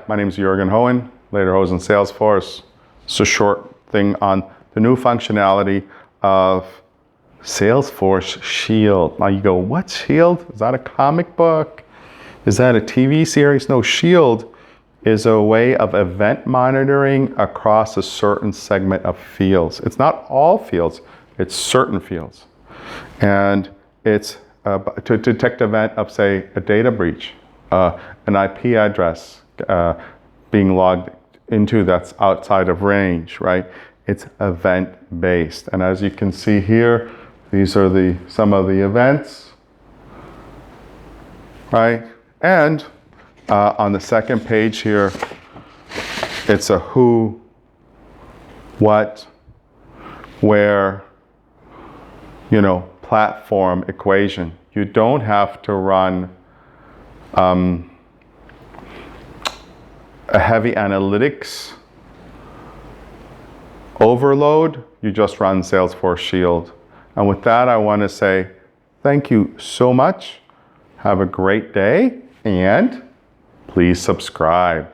my name is Jürgen Hohen, Lederhosen Salesforce. It's a short thing on the new functionality of Salesforce Shield. Now you go, what's Shield? Is that a comic book? Is that a TV series? No, Shield is a way of event monitoring across a certain segment of fields. It's not all fields, it's certain fields. And it's to detect event of, say, a data breach, an IP address being logged into that's outside of range, right? It's event-based. And as you can see here, these are some of the events, right? And on the second page here, it's a who, what, where, platform equation. You don't have to run a heavy analytics overload. You just run Salesforce Shield. And with that, I want to say thank you so much. Have a great day, and please subscribe.